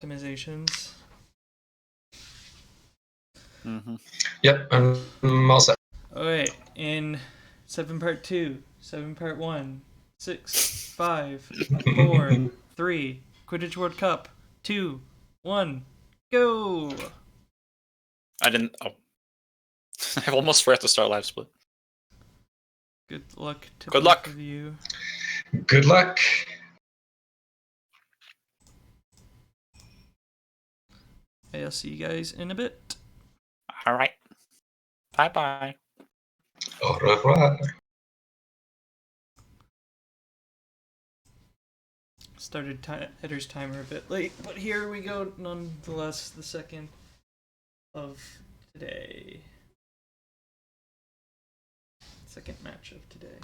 optimizations. Yep, I'm all set. Alright, in 7 part 2, 7 part 1, 6, 5, 4, 3, Quidditch World Cup, 2, 1, go! I didn't. Oh. I almost forgot to start live split. Good luck to Good both luck. of you. Good luck. I'll see you guys in a bit. Alright. Bye bye. Au revoir. Started header's timer a bit late, but here we go nonetheless, the second of today. Second match of today.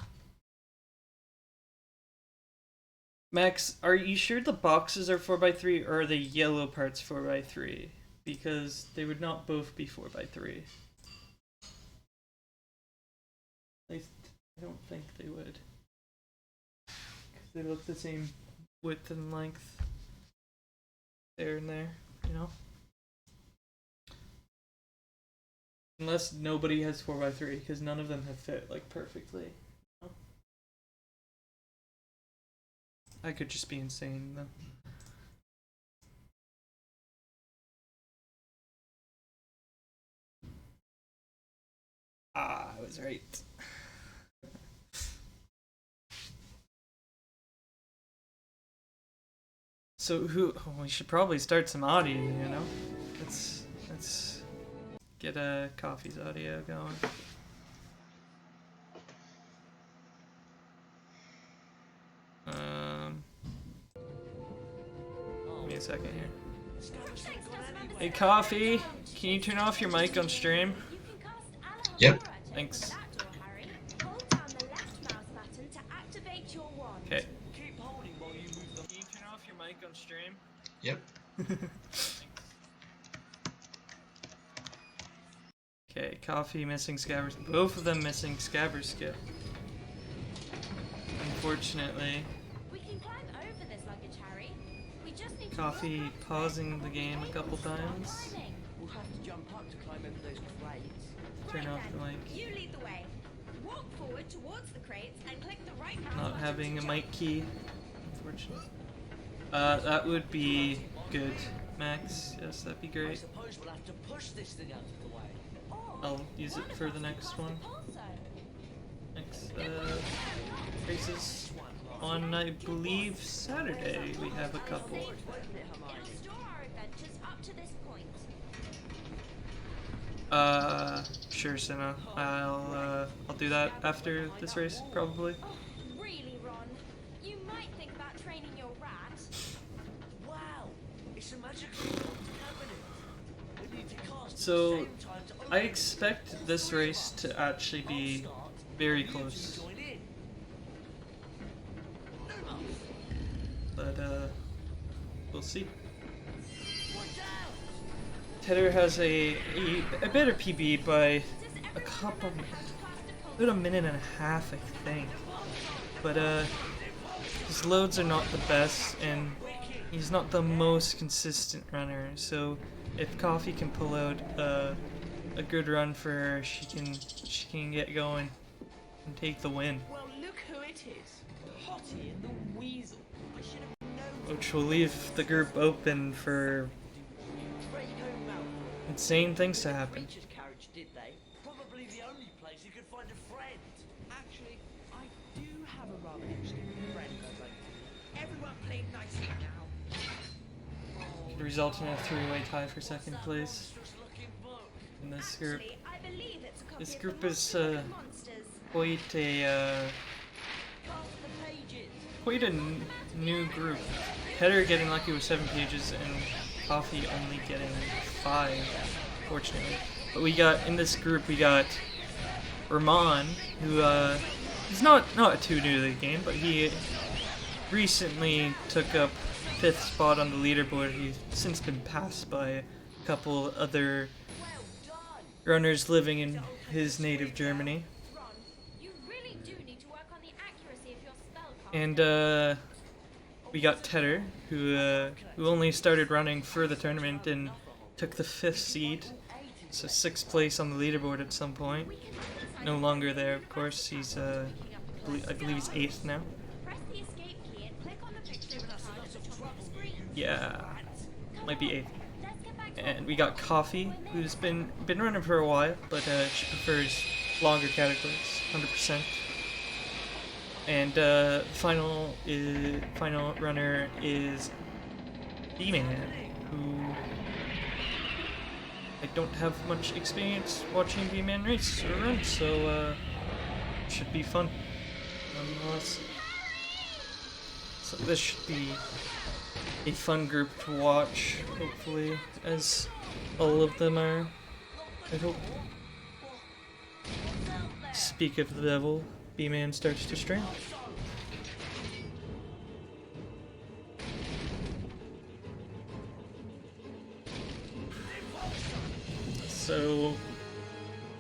Max, are you sure the boxes are 4x3 or are the yellow parts 4x3? Because they would not both be 4x3. I don't think they would. Because they look the same width and length. There and there, you know? Unless nobody has 4x3, because none of them have fit like perfectly. I could just be insane though. Ah, I was right. So we should probably start some audio, you know? Let's get Coffee's audio going. Give me a second here. Hey Coffee, can you turn off your mic on stream? Yep. Thanks. Okay. Can you turn off your mic on stream? Yep. Okay, Coffee missing Scabbers. Both of them missing Scabber skip. Unfortunately. Coffee pausing the game a couple times. We'll have to jump up to climb over those crates. Turn off the mic. You lead the way. Walk forward towards the crates and click the right mouse Not button having to a jump. mic key, unfortunately. That would be good, Max. Yes, that'd be I great. suppose we'll have to push this thing out of the way. I'll use it for the next one. Next races on, I believe, Saturday. We have a couple. It'll store our adventures up to this point. Sure, Senna. I'll do that after this race, probably. Oh, really, Ron? You might think about training your rat. Wow, it's a magical cabinet. We need to cast So, at the same time to open I expect this race to actually be very close. join in. But, we'll see. Tedder has a better PB by a couple, about a minute and a half, I think. But his loads are not the best, and he's not the most consistent runner. So if Coffee can pull out a good run for her, she can get going and take the win. Well, look who it is. Hottie and the Weasel. I should have known. Which will leave the group open for insane things to happen. Creature's carriage, did they? Probably the only place you could find a friend. Actually, I do have a rather interesting friend, I'd like to. Everyone played nicely now. Could result in a three-way tie for second place in this group. Actually, I believe it's a copy This of group the is Monsters of Monsters. quite a new group. Header getting lucky with 7 pages and Coffee only getting 5, fortunately. But we got, in this group, we got Ramon, who is not too new to the game, but he recently took up 5th spot on the leaderboard. He's since been passed by a couple other runners living in his native Germany. Ron, you really do need to work on the accuracy of your spell cast. And we got TEDder, who only started running for the tournament and took the 5th seed, so 6th place on the leaderboard at some point. No longer there, of course. He's I believe he's 8th now. Press the escape key and click on the picture beside at the top of the screen. Yeah, might be 8th. Let's get back to And we got Coffee, who's been running for a while, but she prefers longer categories, 100%. And final runner is B-Man, who I don't have much experience watching B-Man race or run, so should be fun nonetheless. So this should be a fun group to watch, hopefully, as all of them are, I hope. Speak of the devil, B-Man starts to stream. So,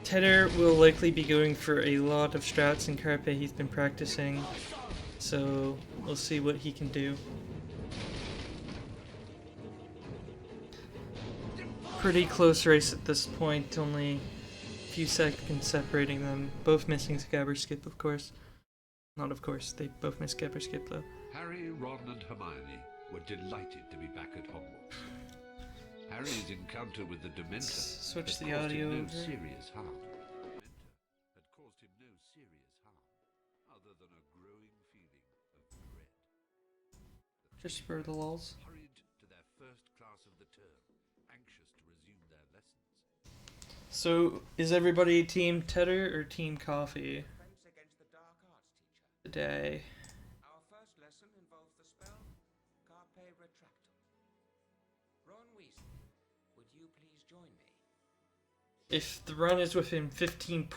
TEDder will likely be going for a lot of strats in Carpe he's been practicing, so we'll see what he can do. Pretty close race at this point, only a few seconds separating them. Both missing Scabber Skip, of course. Not of course, they both missed Scabber Skip though. Harry, Ron and Hermione were delighted to be back at Hogwarts. Harry's encounter with the Dementor Switch had the caused audio him no over. serious harm. Dementor had caused him no serious harm, other than a growing feeling of dread. Just for the lulz. Hurried to their first class of the term, anxious to resume their lessons. So, is everybody Team TEDder or Team Coffee Defense against the dark arts, teacher. today? Our first lesson involves the spell Carpe Retractum. Ron Weasley, would you please join me? If the run is within 15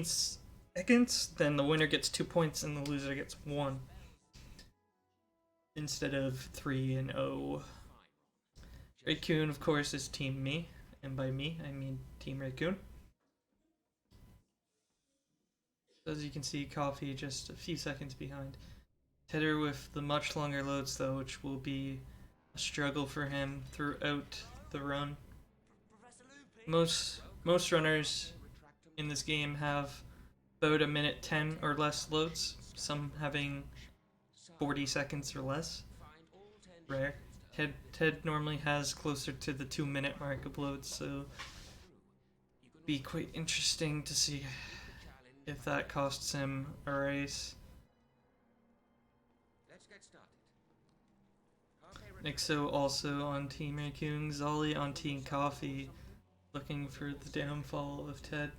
seconds, then the winner gets 2 points and the loser gets 1. Instead of 3 and 0. Raccoon, of course, is Team me. And by me, I mean Team Raccoon. As you can see, Coffee just a few seconds behind. TEDder with the much longer loads though, which will be a struggle for him throughout the run. Most runners in this game have about a minute 10 or less loads, some having 40 seconds or less. Rare. Ted normally has closer to the 2-minute mark of loads, so be quite interesting to see if that costs him a race. Let's get started. Nixo also on Team Raccoon, Zolly on Team Coffee, looking for the downfall of Ted.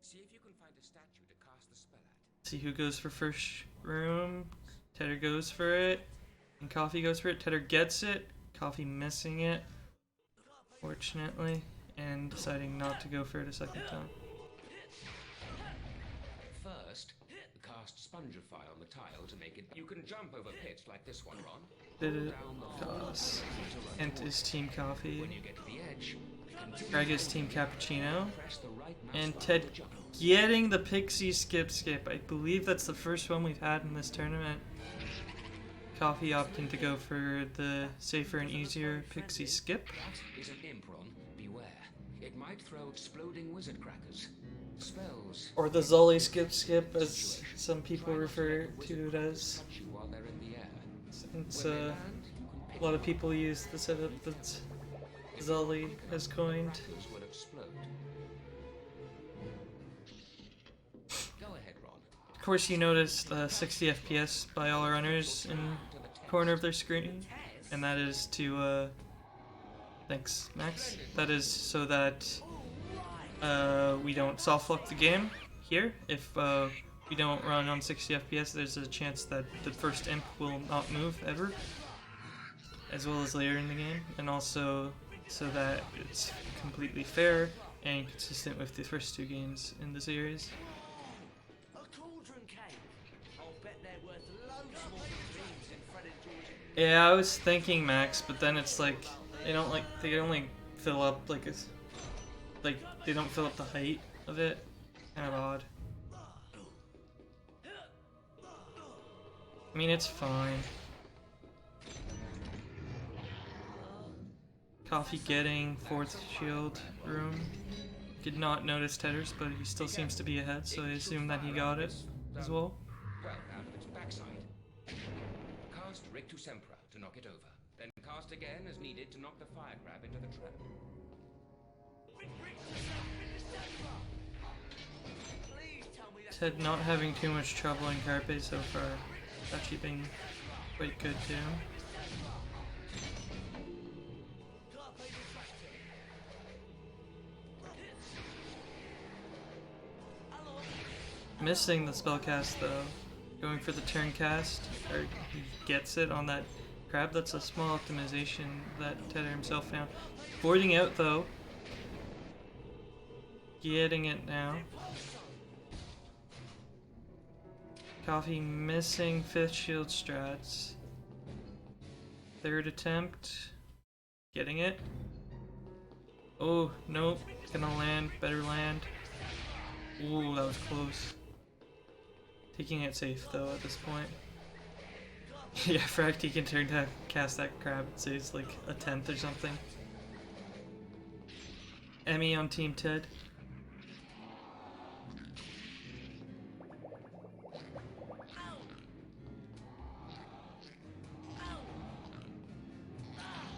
See if you can find a statue to cast the spell at. See who goes for first room. TEDder goes for it, and Coffee goes for it. TEDder gets it, Coffee missing it, fortunately, and deciding not to go for it a second time. First, cast Spongify on the tile to make it. You can jump over pits like this one, Ron. Did it toss. Ent is Team Coffee. When you get to the edge, Greg is Team Cappuccino. press the right mouse And button Ted to jump. getting the Pixie Skip. I believe that's the first one we've had in this tournament. Coffee opting to go for the safer and easier Pixie Skip. That is an imp, Ron. Beware. It might throw exploding wizard crackers. Spells. Or the Zolly Skip, as some people refer to it as. Touch you while they're in the air. Since When they land, you can a lot of people use the setup that Zolly has coined. crackers will explode. Go ahead, Ron. Of course, you noticed 60 FPS by all runners in the corner of their screen, and that is to, thanks, Max. That is so that we don't soft lock the game here. If we don't run on 60 FPS, there's a chance that the first imp will not move ever, as well as later in the game, and also so that it's completely fair and consistent with the first 2 games in the series. A cauldron cake. I'll bet they're worth loads more than dreams in Fred and George. Yeah, I was thinking Max, but then it's like they only fill up like they don't fill up the height of it. Kind of odd. I mean, it's fine. Coffee getting 4th shield room. Did not notice Tedders, but he still seems to be ahead, so I assume that he got it as well. Well, out of its backside. Cast Rictus Sempra to knock it over. Then cast again as needed to knock the fire crab into the trap. Ted not having too much trouble in Carpe so far. Actually been quite good too. Missing the spell cast though. Going for the turn cast, or he gets it on that crab. That's a small optimization that Tedder himself found. Boarding out though. Getting it now. Coffee missing 5th shield strats. 3rd attempt. Getting it. Oh, nope. Gonna land. Better land. Ooh, that was close. Taking it safe though at this point. Yeah, Fract, he can turn to cast that crab. It saves like a 10th or something. Emmy on Team Ted.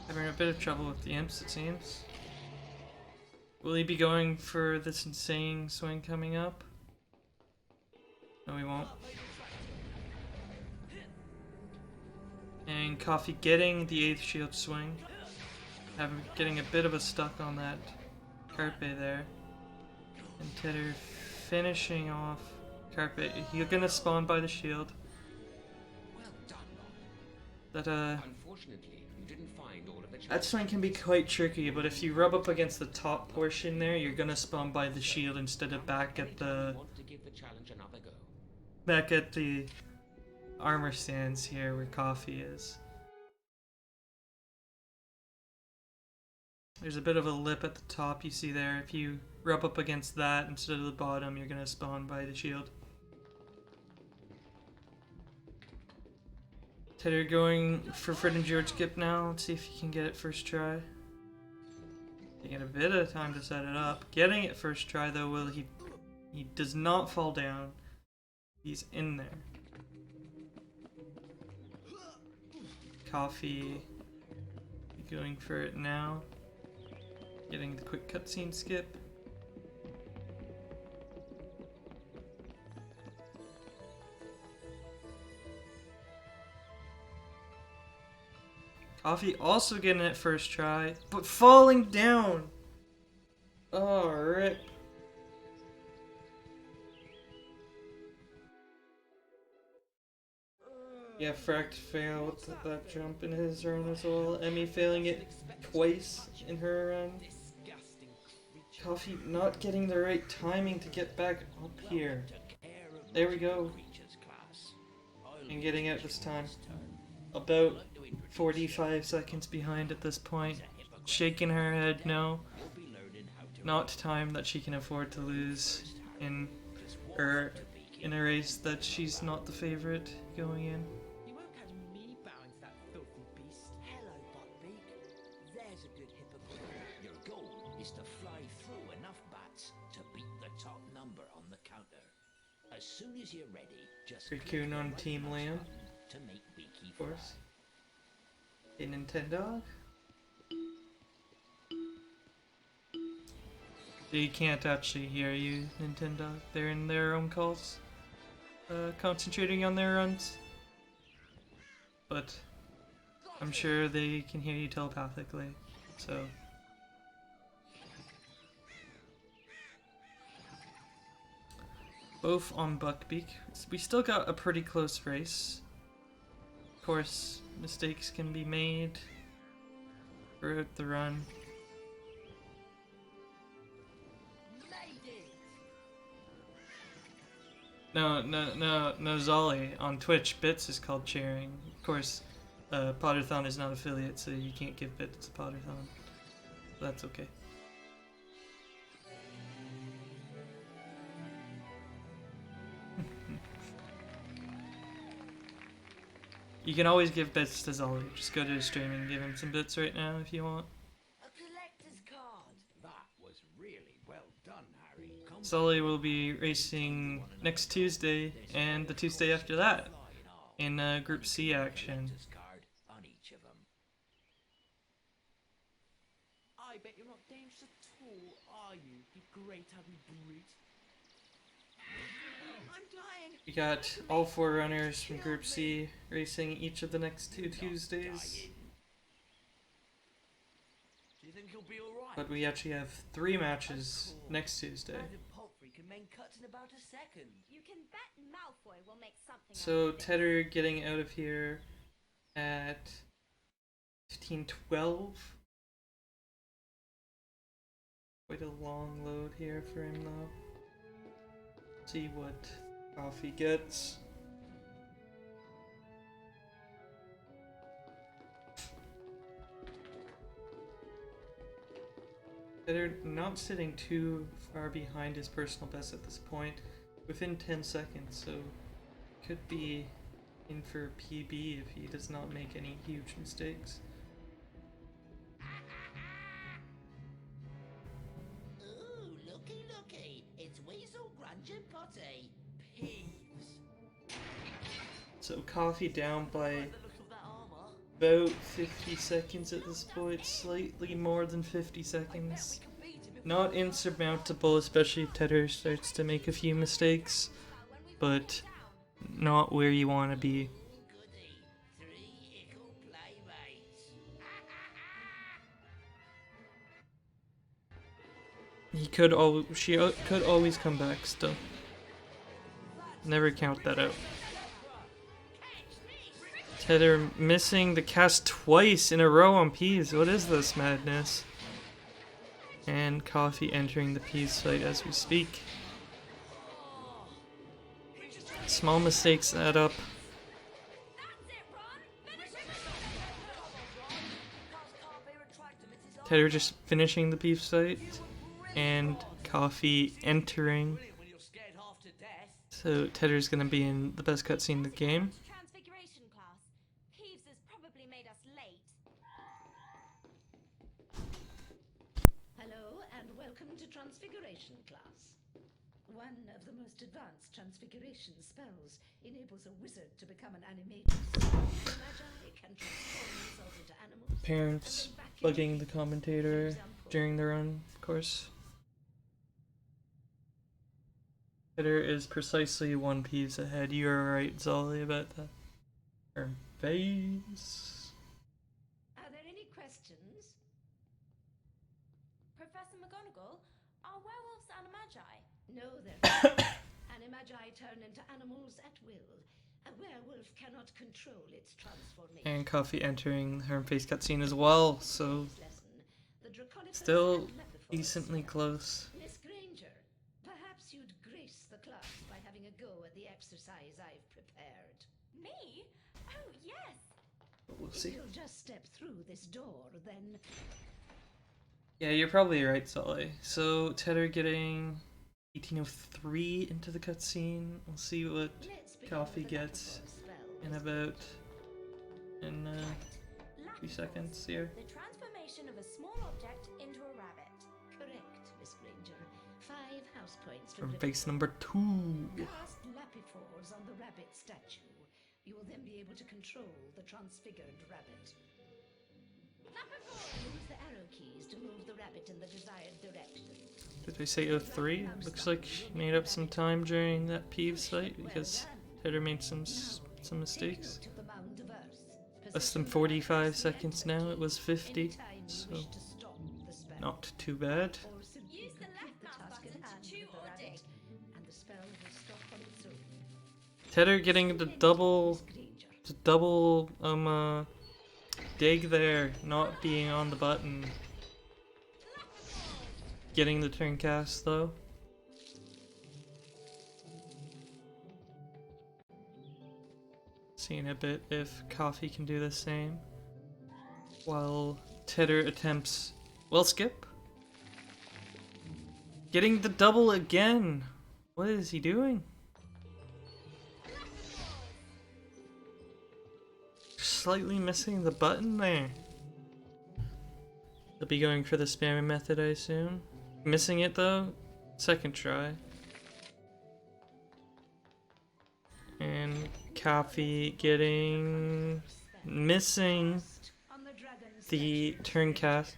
Having a bit of trouble with the imps, it seems. Will he be going for this insane swing coming up? No, he won't. And Coffee getting the 8th shield swing. Getting a bit of a stuck on that Carpe there. And Tedder finishing off Carpe. He's gonna spawn by the shield. Well done, Ron. That Unfortunately, you didn't find all of the that swing can be quite tricky, but if you rub up against the top portion there, you're gonna spawn by the shield instead of back at the Want to give the challenge another go. back at the armor stands here where Coffee is. There's a bit of a lip at the top you see there. If you rub up against that instead of the bottom, you're gonna spawn by the shield. Tedder going for Fred and George skip now. Let's see if he can get it first try. Taking a bit of time to set it up. Getting it first try though, will he? He does not fall down. He's in there. Coffee going for it now. Getting the quick cutscene skip. Coffee also getting it first try, but falling down. Oh, rip. Yeah, Fract failed that jump in his run as well. Emmy failing it twice in her run. Coffee not getting the right timing to get back up here. There we go. And getting it this time. About 45 seconds behind at this point. Shaking her head no. Not time that she can afford to lose in a race that she's not the favorite going in. You won't catch me bowing to that filthy beast. Hello, Buckbeak. There's a good hypocrite. Your goal is to fly through enough bats to beat the top number on the counter. As soon as you're ready, just Raccoon on Team Lamb, to make Beaky of course. A Nintendo. They can't actually hear you, Nintendo. They're in their own calls, concentrating on their runs. But I'm sure they can hear you telepathically, so. Both on Buckbeak. We still got a pretty close race. Of course, mistakes can be made throughout the run. No, Zolly. On Twitch, Bits is called cheering. Of course, Potterthon is not affiliate, so you can't give Bits to Potterthon. That's okay. You can always give bits to Zolly. Just go to his stream and give him some bits right now if you want. Really well done, Harry. Come Sully will be racing next Tuesday and the Tuesday after that in Group C action. card on each of them. I bet you're not dangerous at all, are you? You great ugly brute. I'm dying. We got all 4 runners from Group C racing each of the next 2 Tuesdays. Do you think he'll be alright? But we actually have 3 matches next Tuesday. Brandon Palfrey can make cuts in about a second. You can bet Malfoy will make something So out of this. Tedder getting out of here at 15:12. Quite a long load here for him though. See what Coffee gets. They're not sitting too far behind his personal best at this point, within 10 seconds, so could be in for PB if he does not make any huge mistakes. Ooh, looky, looky. It's Weasel, Grunge and Potty. Peeves. So Coffee down by The look of that armor. about 50 seconds at this point, slightly more than 50 I bet seconds. we can beat him if Not insurmountable, especially if Tedder starts to make a few mistakes, but not where you want to be. Goody. 3 ickle playmates. She could always come back still. Never count that out. Tedder missing the cast twice in a row on Peas. What is this madness? And Coffee entering the Peas fight as we speak. Small mistakes add up. Tedder just finishing the Peas fight. And Coffee entering. when you're scared half to death. So Tedder's gonna be in the best cutscene in the game. Transfiguration class. Peeves has probably made us late. Hello and welcome to Transfiguration class. One of the most advanced transfiguration spells enables a wizard to become an animagus. The Magi can transform themselves into animals. Parents bugging the commentator during the run, of course. Tedder is precisely 1 piece ahead. You are right, Zolly, about that. Her face. Are there any questions? Professor McGonagall, are werewolves animagi? No, they're not. Animagi turn into animals at will. A werewolf cannot control its transformation. And Coffee entering her face cutscene as well, so The Draconicus still and Lepiforus decently spell. close. Miss Granger, perhaps you'd grace the class by having a go at the exercise I've prepared. Me? Oh, yes. We'll If see. you'll just step through this door, then Yeah, you're probably right, Zolly. So Tedder getting 1803 into the cutscene. We'll see what let's begin Coffee with the gets Lepiforus spell. in about few Lapis. seconds here. The transformation of a small object into a rabbit. Correct, Miss Granger. 5 house points for From Gryffindor. face number 2. Cast Lapifors on the rabbit statue. You will then be able to control the transfigured rabbit. Use the arrow keys to move the rabbit in the desired direction. Did I say 03? Looks like she made up some time during that Peeves fight because Tedder made some mistakes. Take note of the mound of earth. Less than Position the 45 rabbit seconds now, it was 50, anytime you so wish to stop the spell. not too bad. Or simply Use the complete left mouse task at button to hand chew with the or rabbit, dig. and the spell will stop on its own. Tedder getting the double dig there, not being on the button. Getting the turn cast though. Seeing a bit if Coffee can do the same. While Tedder attempts, well, skip. Getting the double again. What is he doing? Slightly missing the button there. They'll be going for the spamming method, I assume. Missing it though. Second try. And Coffee getting... missing the turn cast.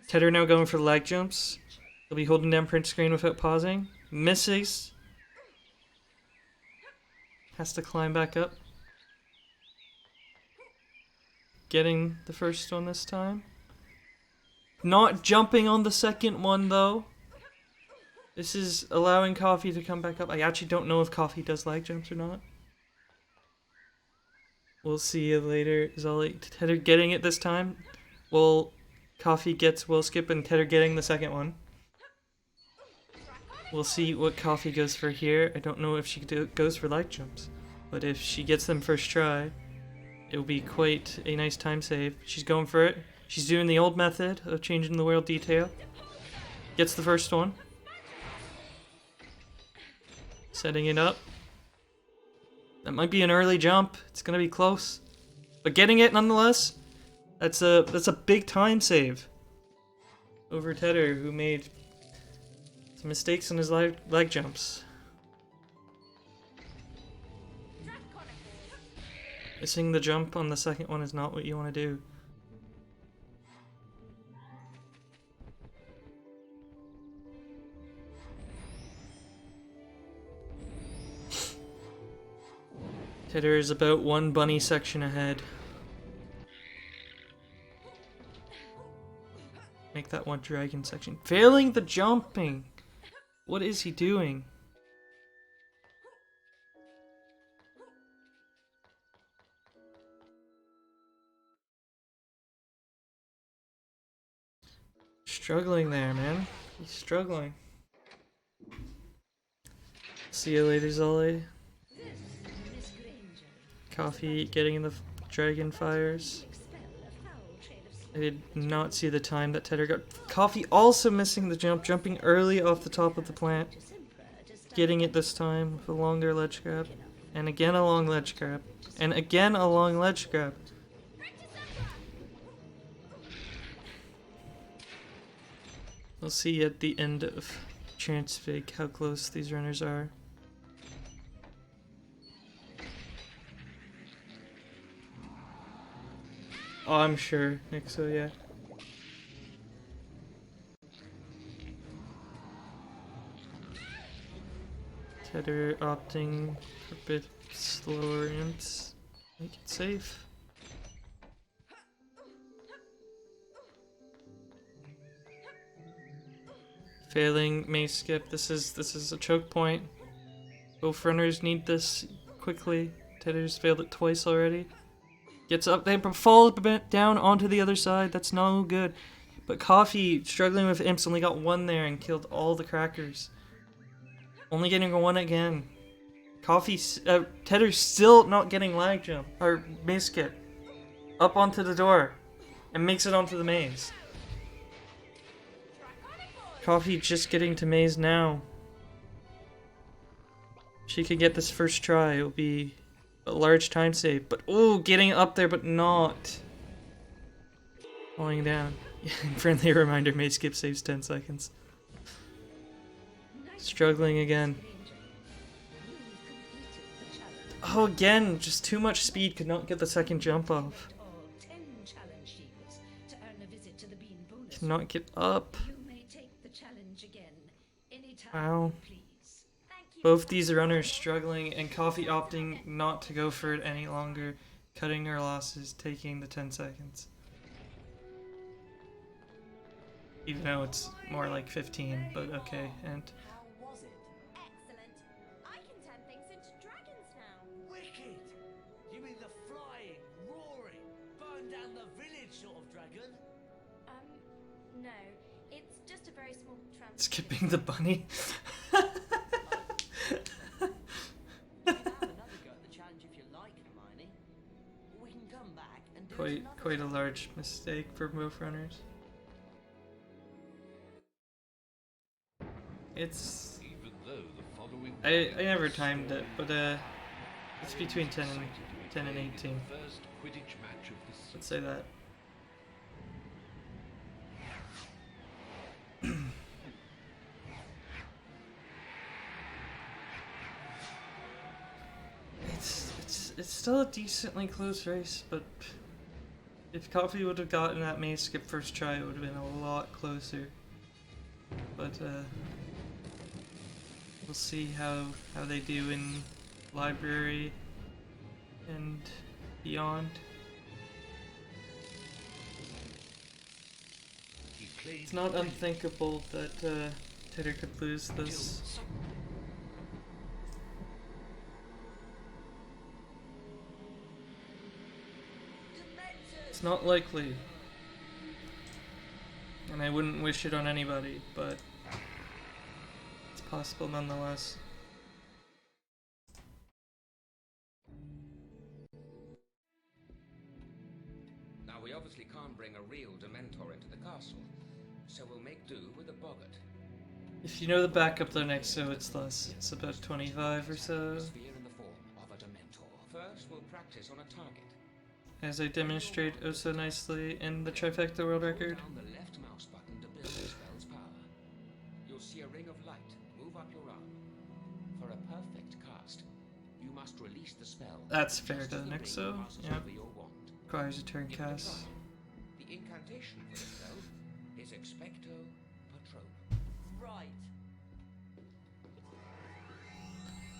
Tedder now going for the leg jumps. He'll be holding down print screen without pausing. Misses. Has to climb back up. Getting the first one this time. Not jumping on the second one though. This is allowing Coffee to come back up. I actually don't know if Coffee does leg jumps or not. We'll see you later, Zolly. Tedder getting it this time. Well, Coffee gets will skip and Tedder getting the second one. We'll see what Coffee goes for here. I don't know if she goes for leg jumps. But if she gets them first try, it will be quite a nice time save. She's going for it. She's doing the old method of changing the world detail. Gets the first one. Setting it up. That might be an early jump. It's gonna be close. But getting it nonetheless, that's a big time save. Over Tedder, who made some mistakes in his leg jumps. Missing the jump on the second one is not what you want to do. Tedder is about one bunny section ahead. Make that one dragon section. Failing the jumping! What is he doing? Struggling there, man. He's struggling. See you later, Zolly. Coffee getting in the dragon fires. I did not see the time that Tedder got. Coffee also missing the jump, jumping early off the top of the plant. Getting it this time with a longer ledge grab. And again a long ledge grab. And again a long ledge grab. We'll see at the end of Transfig how close these runners are. Oh, I'm sure, Nick, so yeah. Tedder opting for a bit slower imps. Make it safe. Failing may skip. This is a choke point. Both runners need this quickly. Tedder's failed it twice already. Gets up there, but falls down onto the other side. That's no good. But Coffee, struggling with imps, only got one there and killed all the crackers. Only getting one again. Tedder's still not getting lag jump, or maze skip. Up onto the door, and makes it onto the maze. Coffee just getting to maze now. She could get this first try. It will be a large time save, but ooh, getting up there, but not falling down. Friendly reminder: maze skip saves 10 seconds. Struggling again. Oh, again, just too much speed. Could not get the second jump off. Cannot get up. Wow. Both these runners struggling, and Coffee opting not to go for it any longer, cutting her losses, taking the 10 seconds. Even though it's more like 15, but okay. And How was it? Excellent. I can turn things into dragons now. Wicked! You mean the flying, roaring, burn down the village sort of dragon? No. It's just a very small skipping the bunny. Quite a large mistake for both runners. It's I never timed it, but it's between 10 and 18. Let's say that. it's still a decently close race, but if Coffee would have gotten that maze skip first try, it would have been a lot closer. But we'll see how they do in library and beyond. It's not unthinkable that TEDder could lose this. It's not likely, and I wouldn't wish it on anybody, but it's possible nonetheless. Now, we obviously can't bring a real Dementor into the castle, so we'll make do with a boggart. If you know the backup though next, so it's less. It's about 25 or so. Sphere in the form of a Dementor. First, we'll practice on a target. As I demonstrate oh so nicely in the Trifecta World Record. Hold down the left mouse button to build the spell's power. You'll see a ring of light move up your arm. For a perfect cast, you must release the spell. That's fair just to as the ring Nexo, passes yeah. over your wand. Requires a turn Give it a cast. try. The incantation for the spell is Expecto Patronum. Right.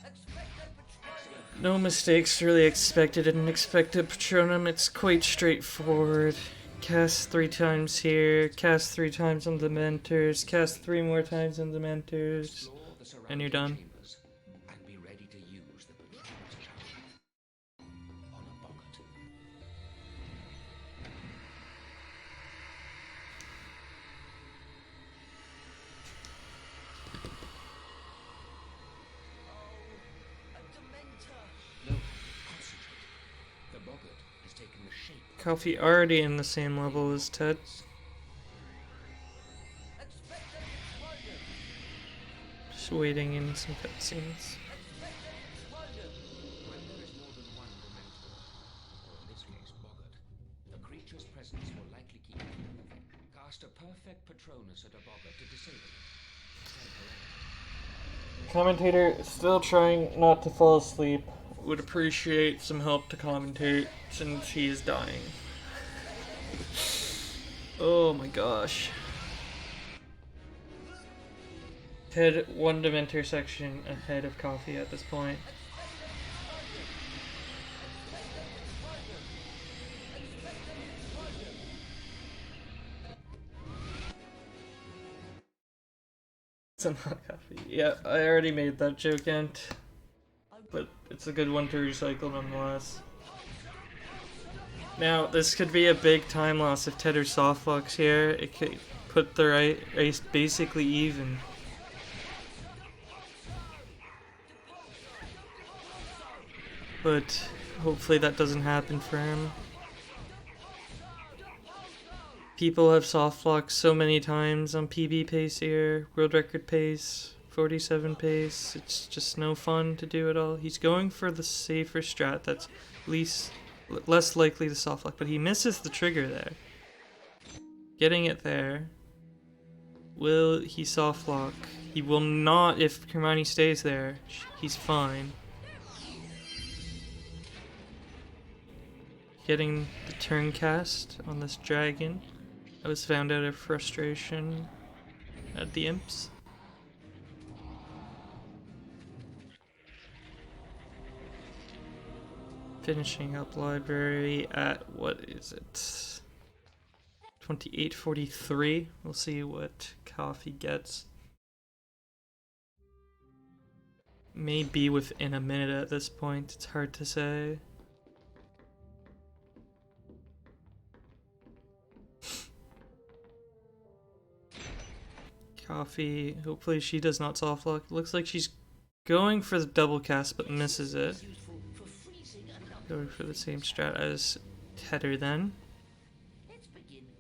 Expecto Patronum. No mistakes really expected in Expected Patronum. It's quite straightforward. Cast 3 times here, cast 3 times on the Mentors, cast 3 more times on the Mentors, Explore the and you're surrounding done. chambers and be ready to use the Patronus charm on a boggart. A Dementor. No, concentrate. The boggart has taken the shape of Coffee already in the same level as Ted. Expecto Patronum. Just waiting in some cutscenes. Expecto Patronum. when there is more than one Dementor, or in this case, boggart, the creature's presence will likely keep you moving. Cast a perfect Patronus at a boggart to disable it. Commentator still trying not to fall asleep. Would appreciate some help to commentate since he is dying. Oh my gosh. Ted 1 Dementor section ahead of Coffee at this point. It's not Coffee. Yeah, I already made that joke, Ant. But it's a good one to recycle nonetheless. Now, this could be a big time loss if Tedder softlocks here. It could put the race basically even. But hopefully that doesn't happen for him. People have softlocked so many times on PB pace here, world record pace, 47 pace. It's just no fun to do it all. He's going for the safer strat that's less likely to softlock, but he misses the trigger there. Getting it there. Will he softlock? He will not if Hermione stays there. He's fine. Getting the turn cast on this dragon. I was found out of frustration at the imps. Finishing up library at, what is it? 28:43. We'll see what Coffee gets. Maybe within a minute at this point, it's hard to say. Coffee, hopefully she does not softlock. Looks like she's going for the double cast but misses it. Going for the same strat as Tedder then.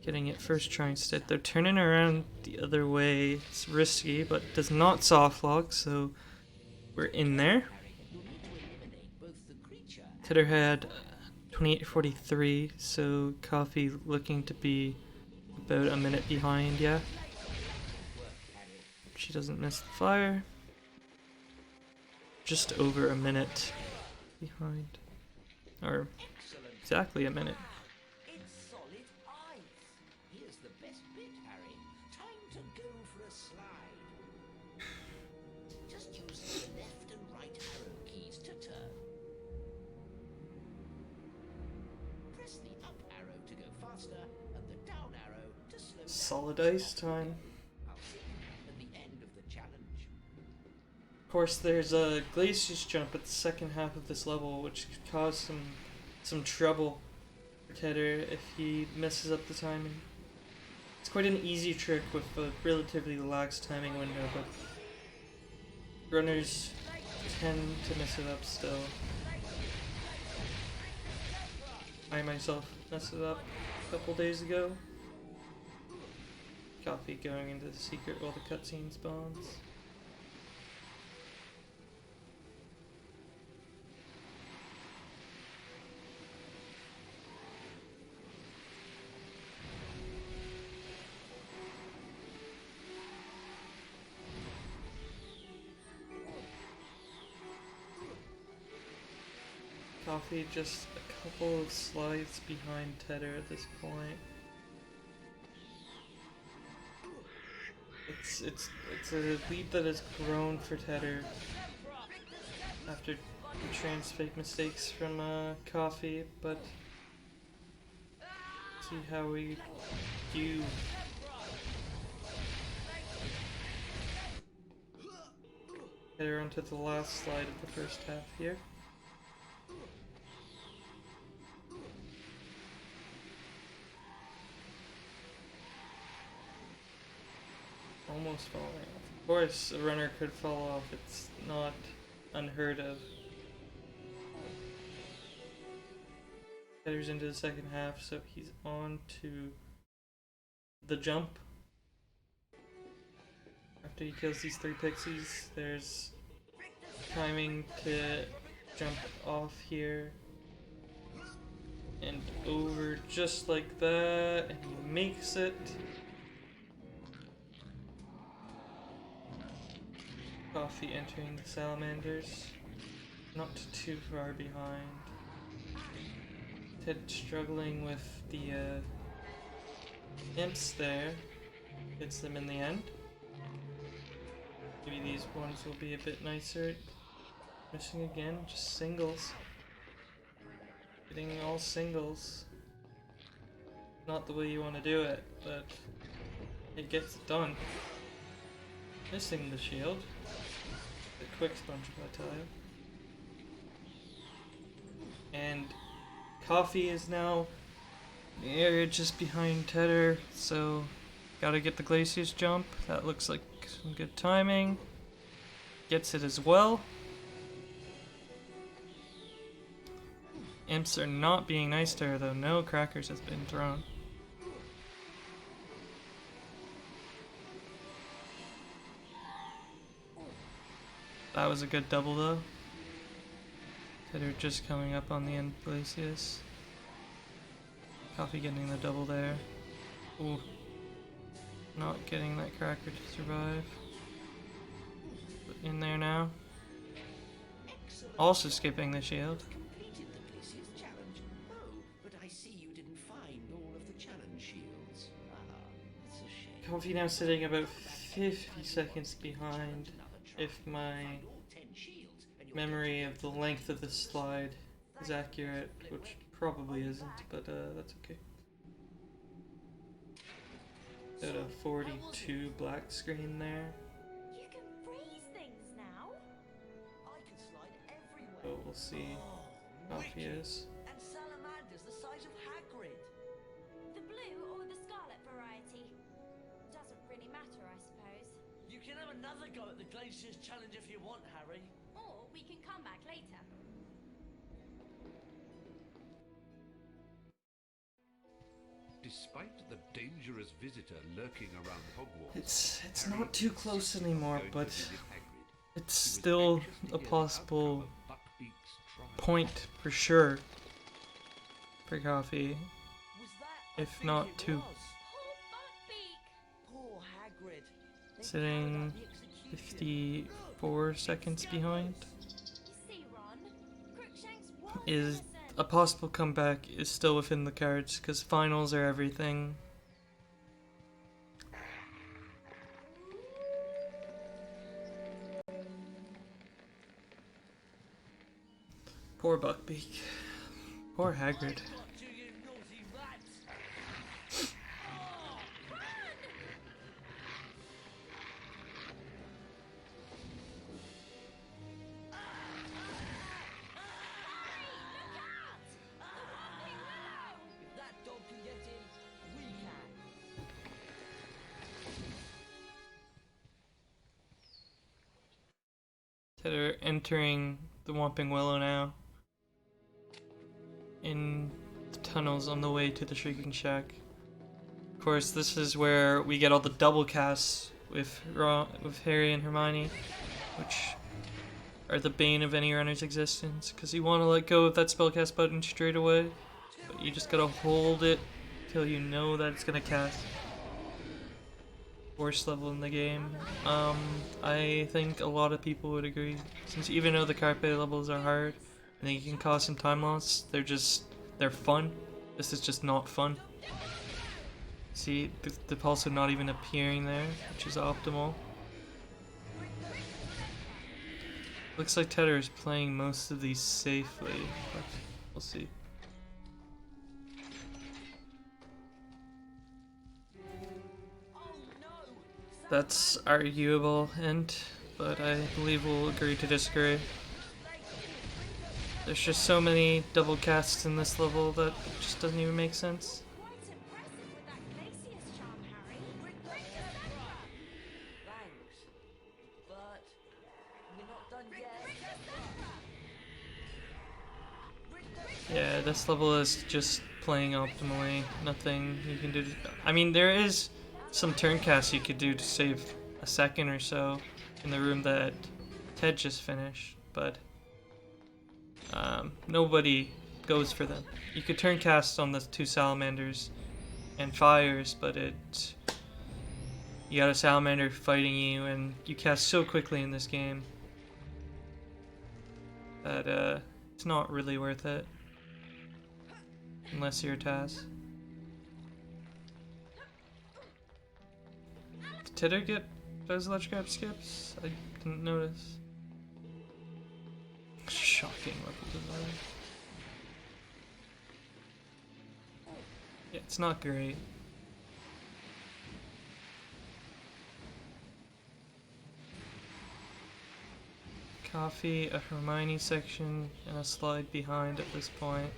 Getting it first try instead. They're turning around the other way. It's risky but does not softlock, so we're in there. Tedder had 28:43, so Coffee looking to be about a minute behind, yeah. She doesn't miss the fire. Just over a minute behind. or exactly a minute. It's solid ice. Here's the best bit, Harry. Time to go for a slide. Just use the left and right arrow keys to turn. Press the up arrow to go faster and the down arrow to slow down. Solid ice time. I'll see you at the end of the challenge. Of course, there's a glaciers jump at the second half of this level, which could cause some trouble for Tedder if he messes up the timing. It's quite an easy trick with a relatively lax timing window, but runners tend to mess it up still. I myself messed it up a couple days ago. Coffee going into the secret while the cutscene spawns. Coffee just a couple of slides behind Tedder at this point. It's a lead that has grown for Tedder after the transfake mistakes from Coffee, but see how we do. Tedder onto the last slide of the first half here. Almost falling off. Of course, a runner could fall off. It's not unheard of. Headers into the second half, so he's on to the jump. After he kills these 3 pixies, there's timing to jump off here and over just like that, and he makes it. Coffee entering the salamanders, not too far behind. Ted struggling with the imps there, hits them in the end. Maybe these ones will be a bit nicer. Missing again, just singles. Getting all singles. Not the way you want to do it, but it gets it done. Missing the shield. The quick sponge tile. And Coffee is now near just behind Tedder, so gotta get the Glaciers jump. That looks like some good timing. Gets it as well. Imps are not being nice to her though. No crackers has been thrown. That was a good double though. Tedder just coming up on the end Glacius. Coffee getting the double there. Ooh. Not getting that cracker to survive. But in there now. Also skipping the shield. Completed the Glaciers challenge. Oh, but I see you didn't find all of the challenge shields. Ah, it's a shame. Coffee now sitting about 50 seconds behind if my memory of the length of the slide is accurate, which probably isn't, but that's okay. Got a 42 black screen there. You can freeze things now. I can slide everywhere. So we'll see how Coffee is. And salamanders the size of Hagrid. The blue or the scarlet variety? Doesn't really matter, I suppose. You can have another go at the Glaciers challenge if you want, Harry. Or we can come back later. Despite the dangerous visitor lurking around Hogwarts, It's Harry not too close insisted anymore, on going to but visit Hagrid. it's He was still anxious to a hear the possible outcome of Buckbeak's trial. point for sure for Coffee, Was that? I if think not it 2. was. Poor Buckbeak! Poor Hagrid. They Sitting carried out the execution. 54 seconds behind You see, Ron, Crookshanks was is innocent. a possible comeback is still within the cards, because finals are everything. Poor Buckbeak. Poor Hagrid. If that dog can get in, we can. They're entering the Whomping Willow now. In the tunnels on the way to the Shrieking Shack. Of course, this is where we get all the double casts with Harry and Hermione, which are the bane of any runner's existence, because you want to let go of that spellcast button straight away, but you just gotta hold it till you know that it's gonna cast. Worst level in the game. I think a lot of people would agree, since even though the Carpe levels are hard and they can cause some time loss, they're fun. This is just not fun. See, the pulse are not even appearing there, which is optimal. Looks like Tedder is playing most of these safely, but we'll see. That's arguable, but I believe we'll agree to disagree. There's just so many double casts in this level that it just doesn't even make sense. Quite impressive with that Glacius charm, Harry. Thanks. But we're not done yet. Yeah, this level is just playing optimally. Nothing you can do. I mean, there is some turn casts you could do to save a second or so in the room that Ted just finished, but nobody goes for them. You could turn cast on the two salamanders and fires, but you got a salamander fighting you, and you cast so quickly in this game that it's not really worth it unless you're Taz. Did Tedder get those electric skips? I didn't notice. Shocking level design. Yeah, it's not great. Coffee, a Hermione section, and a slide behind at this point.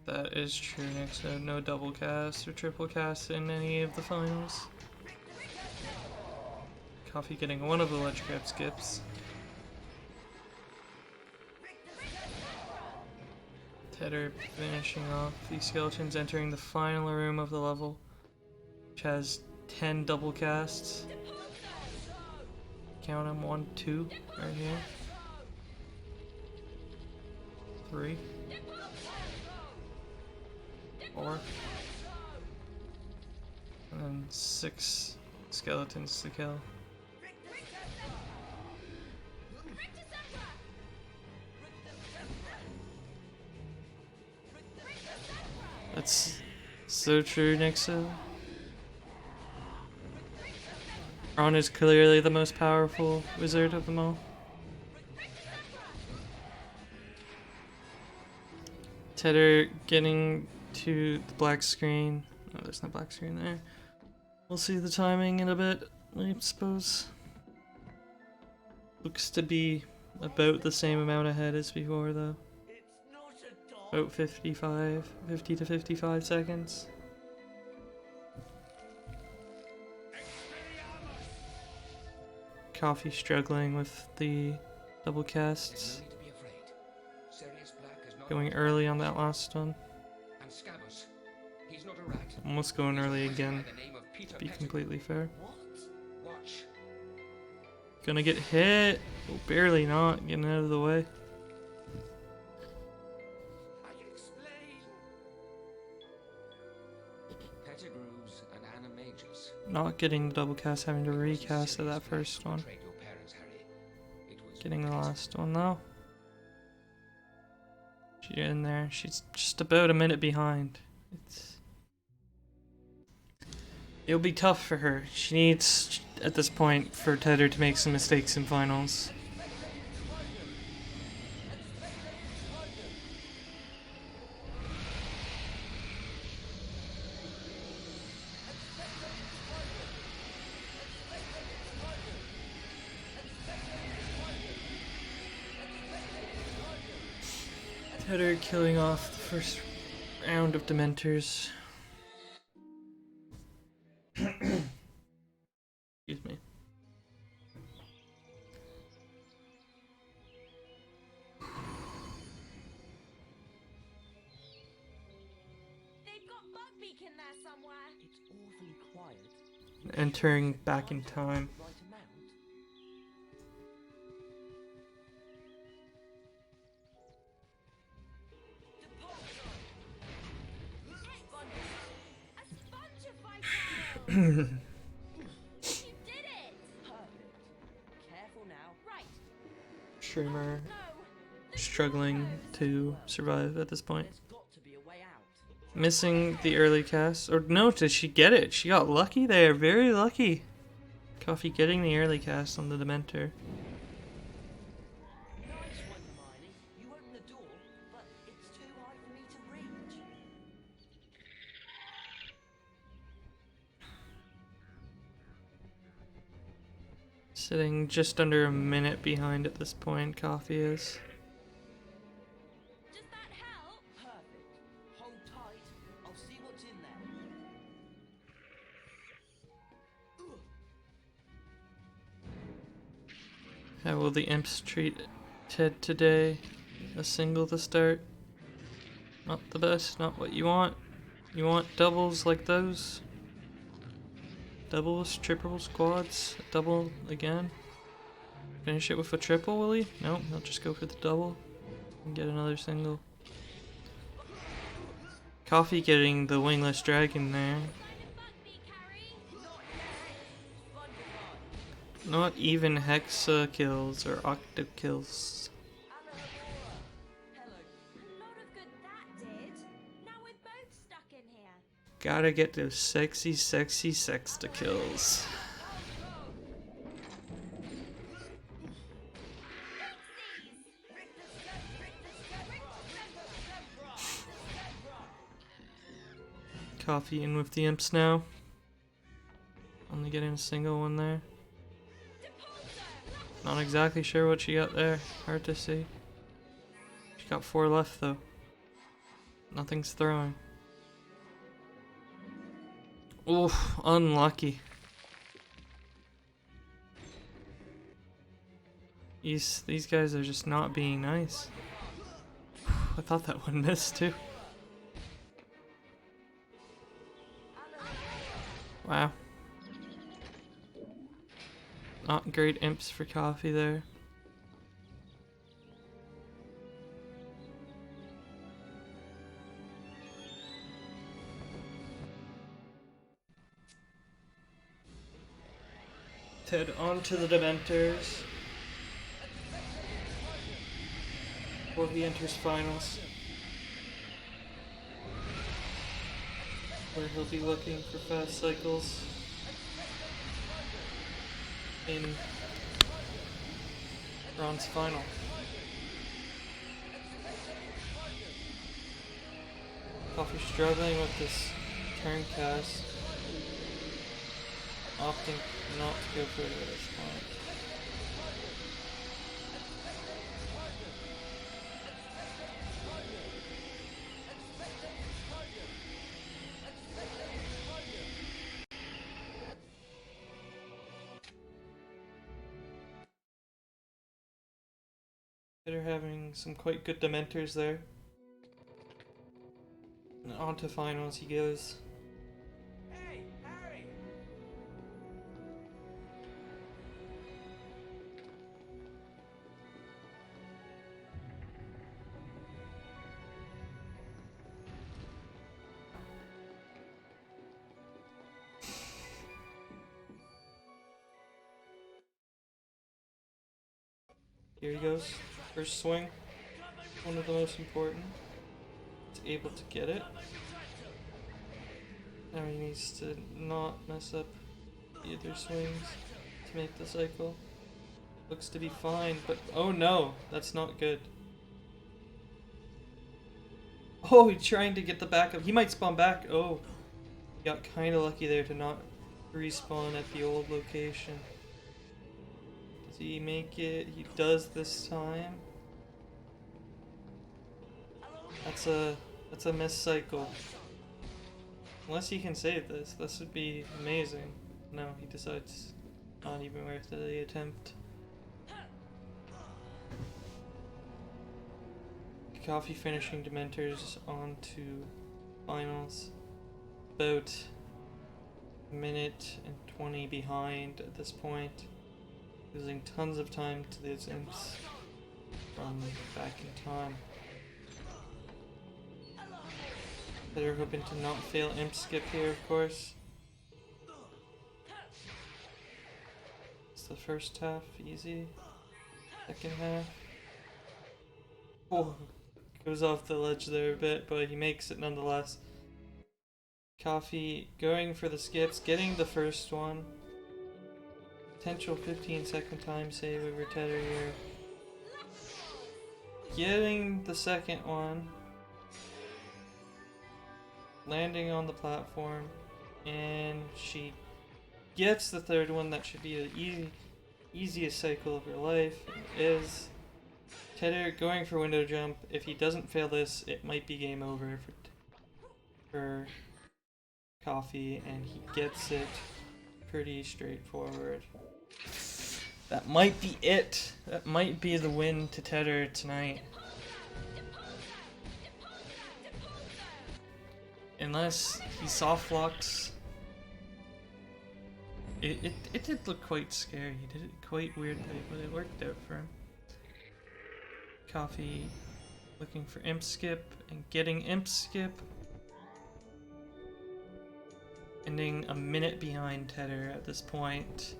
That is true, Nick, so no double cast or triple cast in any of the finals. Coffee getting one of the electric skips. Tedder finishing off these skeletons, entering the final room of the level, which has 10 double casts. Count them, 1, 2, right here. 3. 4. And then 6 skeletons to kill. That's so true, Nixo. Ron is clearly the most powerful wizard of them all. Tedder getting to the black screen. Oh, there's no black screen there. We'll see the timing in a bit, I suppose. Looks to be about the same amount ahead as before, though. About 50 to 55 seconds. Coffee struggling with the double casts. Going early on that last one. Almost going early again, to be completely fair. Gonna get hit. Oh, barely not. Getting out of the way. not getting the double cast, having to recast of that first one. Betrayed your parents, Harry. It was Getting the last one though. She's in there. She's just about a minute behind. It'll be tough for her. She needs, at this point, for Tedder to make some mistakes in finals. Tedder killing off the first round of Dementors. Excuse me. They've got Buckbeak in there somewhere. It's awfully quiet. Entering back in time. Right amount. A Spongify tower! You did it! Perfect. Careful now. Right. Streamer No. struggling to survive at this point. There's got to be a way out. Missing the early cast. Or no, did she get it? She got lucky there. Very lucky. Coffee getting the early cast on the Dementor. Nice one, Hermione. You open the door, but it's too high for me to reach. Sitting just under a minute behind at this point, Coffee is. Does that help? Perfect. Hold tight. I'll see what's in there. How will the imps treat Ted today? A single to start. Not the best, not what you want. You want doubles like those? Doubles, triples, quads, double again. Finish it with a triple, will he? Nope, he'll just go for the double and get another single. Coffee getting the wingless dragon there. Buckbeak, Harry. Not even hexa kills or octa kills. A lot of good that did. Now we're both stuck in here. Gotta get those sexy sexta kills. Coffee in with the imps now. Only getting a single one there. Not exactly sure what she got there. Hard to see. She got 4 left though. Nothing's throwing. Oof, unlucky. These guys are just not being nice. I thought that one missed too. Wow. Not great imps for Coffee there. Ted onto the Dementors. Before he enters finals. Where he'll be looking for fast cycles in Ron's final. Coffee struggling with this turn cast, opting not to go for it at this point. They're having some quite good Dementors there. And on to finals he goes. Hey, Harry! Here he goes. First swing. One of the most important. He's able to get it. Now he needs to not mess up the other swings to make the cycle. Looks to be fine, but oh no, that's not good. Oh, he's trying to get the backup. He might spawn back. Oh, he got kind of lucky there to not respawn at the old location. Does he make it? He does this time. That's a missed cycle. Unless he can save this, this would be amazing. No, he decides not even worth the attempt. Coffee finishing Dementors on to finals. About a minute and 20 behind at this point. Losing tons of time to these imps from back in time. They're hoping to not fail imp skip here, of course. It's the first half, easy. Second half. Oh, goes off the ledge there a bit, but he makes it nonetheless. Coffee going for the skips, getting the first one. Potential 15-second time save over TEDder here. Getting the second one. Landing on the platform. And she gets the third one. That should be the easiest cycle of her life. It is. TEDder going for window jump. If he doesn't fail this, it might be game over for Coffee, and he gets it pretty straightforward. That might be it. That might be the win to TEDder tonight. Unless he soft locks. It did look quite scary. He did it quite weirdly, but it worked out for him. Coffee looking for imp skip and getting imp skip. Ending a minute behind TEDder at this point.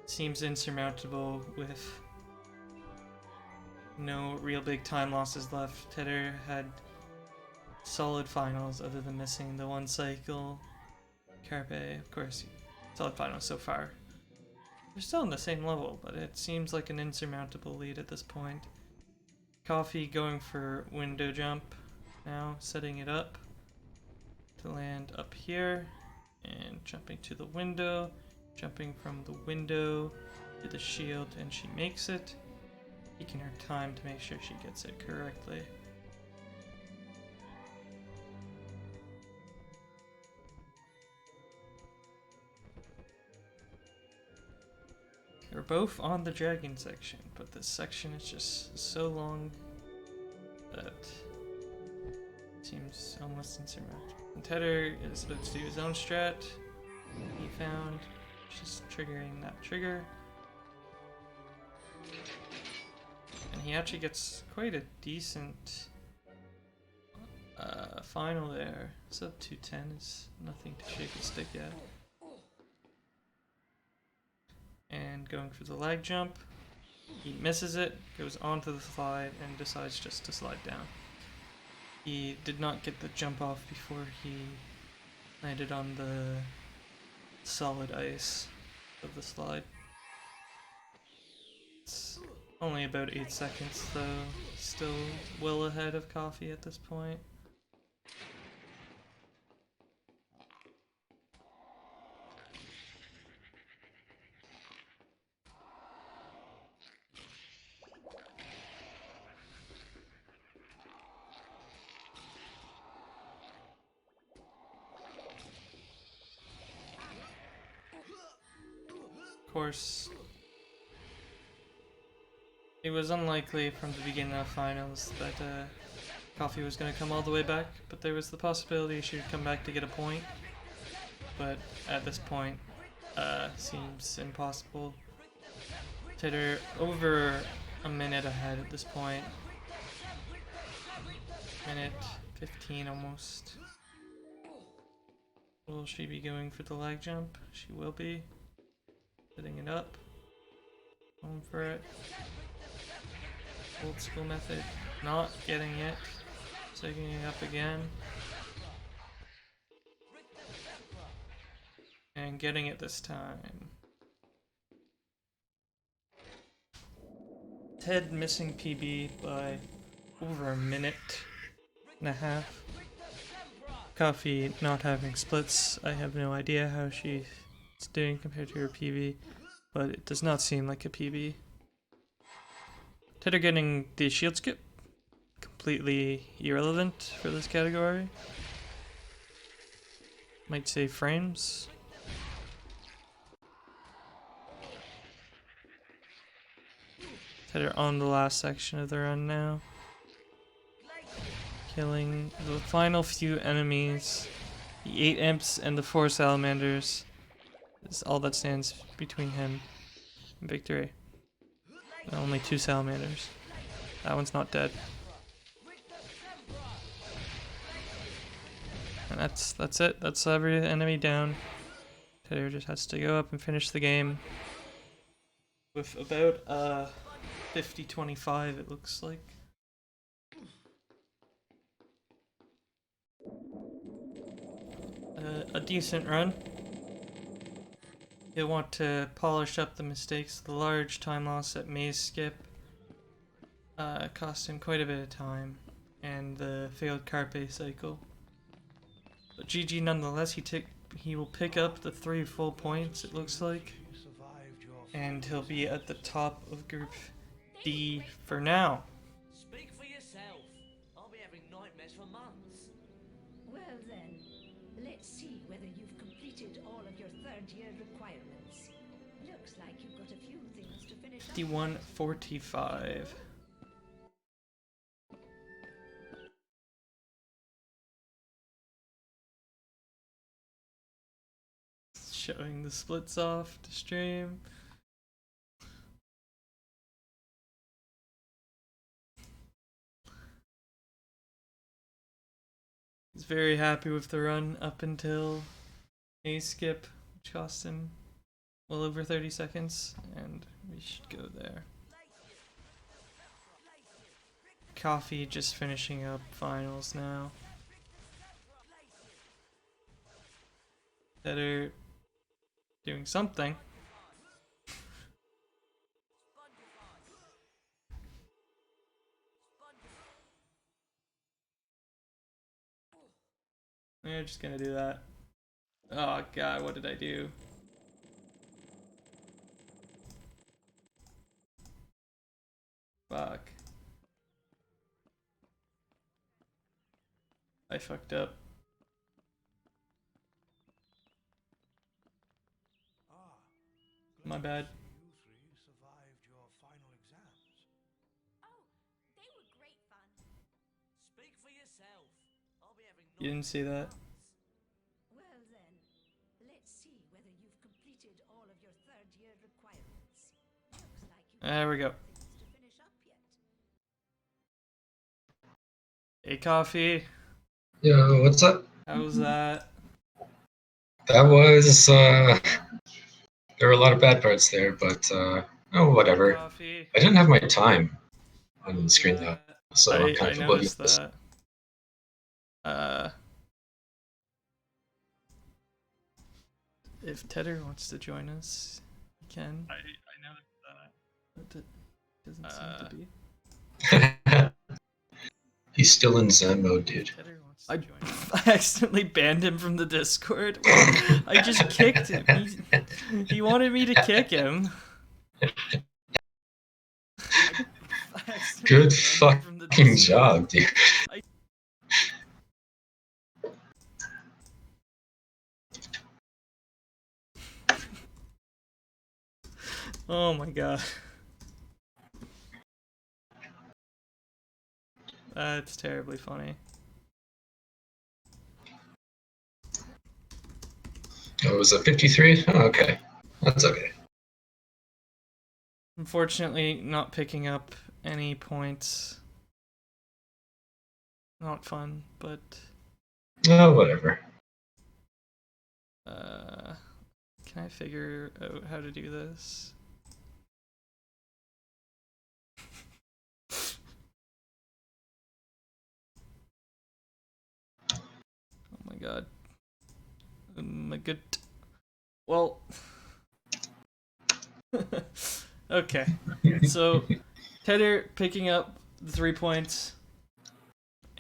Seems insurmountable with no real big time losses left. TEDder had solid finals other than missing the one cycle. Carpe, of course, solid finals so far. They're still on the same level, but it seems like an insurmountable lead at this point. Coffee going for window jump now, setting it up to land up here and jumping to the window, jumping from the window to the shield, and she makes it. Taking her time to make sure she gets it correctly. They're both on the dragon section, but this section is just so long that it seems almost insurmountable. And TEDder is about to do his own strat. He found just triggering that trigger. And he actually gets quite a decent final there. Sub 210 is nothing to shake a stick at. And going for the lag jump. He misses it, goes onto the slide, and decides just to slide down. He did not get the jump off before he landed on the solid ice of the slide. It's only about 8 seconds though, still well ahead of Coffee at this point. Of course, it was unlikely from the beginning of finals that Coffee was going to come all the way back, but there was the possibility she would come back to get a point. But at this point, seems impossible. TEDder over a minute ahead at this point. Minute 15 almost. Will she be going for the lag jump? She will be. Setting it up. Going for it. Old school method. Not getting it. Taking it up again. And getting it this time. Ted missing PB by over a minute and a half. Coffee not having splits. I have no idea how she's doing compared to her PB, but it does not seem like a PB. Tedder getting the shield skip. Completely irrelevant for this category. Might save frames. Tedder on the last section of the run now. Killing the final few enemies. The 8 imps and the 4 salamanders is all that stands between him and victory. And only 2 salamanders. That one's not dead. And that's it. That's every enemy down. Tedder just has to go up and finish the game with about 50-25 it looks like. A decent run. You'll want to polish up the mistakes. The large time loss at maze skip cost him quite a bit of time, and the failed carpe cycle. But GG nonetheless. He will pick up the 3 full points it looks like, and he'll be at the top of Group D for now. Speak for yourself. I'll be having nightmares for months. Well then, let's see whether you've completed all of your third-year requirements. Looks like you've got a few things to finish up. 51-45. Showing the splits off to stream. He's very happy with the run up until a skip, which cost him well over 30 seconds, and we should go there. Coffee just finishing up finals now. TheTedder doing something. We're just gonna do that. Oh god, what did I do? Fuck. I fucked up. My bad. You three survived your final exams. Oh, they were great fun. Speak for yourself. I'll be having You didn't see that? Well then, let's see whether you've completed all of your third-year requirements. Looks like you've There we go. got things to finish up yet. Hey, Coffee. Yo, what's up? How was that? That was, there were a lot of bad parts there, but, oh, whatever. Coffee. I didn't have my time on the screen, though, Yeah, so I'm I kind of noticed oblivious. that. If Tedder wants to join us, he can. I noticed that. But it doesn't seem to be. He's still in Zen mode, dude. Tedder wants to join us. I accidentally banned him from the Discord. Well, I just kicked him. He wanted me to kick him. Good fucking job, dude. Oh my god. That's terribly funny. Oh, was it 53? Oh, okay. That's okay. Unfortunately, not picking up any points. Not fun, but... Oh, whatever. Can I figure out how to do this? god. Oh my god. Well. Okay. So, Tedder picking up the 3 points,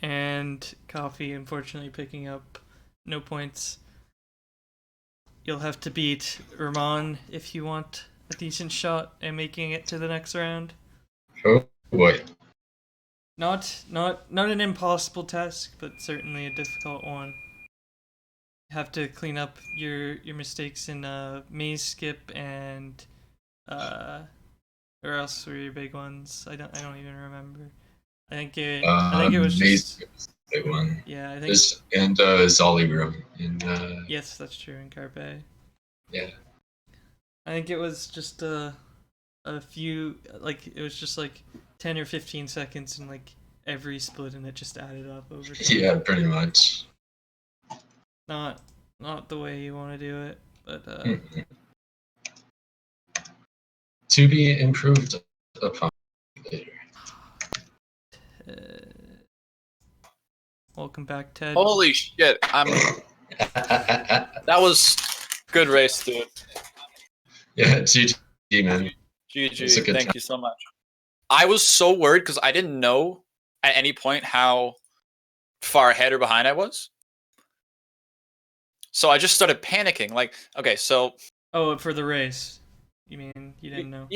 and Coffee unfortunately picking up no points. You'll have to beat Ramon if you want a decent shot at making it to the next round. Oh boy. Not an impossible task, but certainly a difficult one. You have to clean up your mistakes in maze skip and or else were your big ones. I don't even remember. I think it was just Big one. yeah. I think This and Zolly Room in yes, that's true in Carpe. yeah. I think it was just a few like it was just like 10 or 15 seconds in like every split, and it just added up over time. Yeah, pretty much. Not the way you want to do it, but to be improved upon later. Welcome back, Ted. Holy shit! That was good race, dude. Yeah, GG, man. It's a GG. good Thank time. you so much. I was so worried because I didn't know at any point how far ahead or behind I was. So I just started panicking. Like, okay, so Oh, for the race. You mean you didn't know?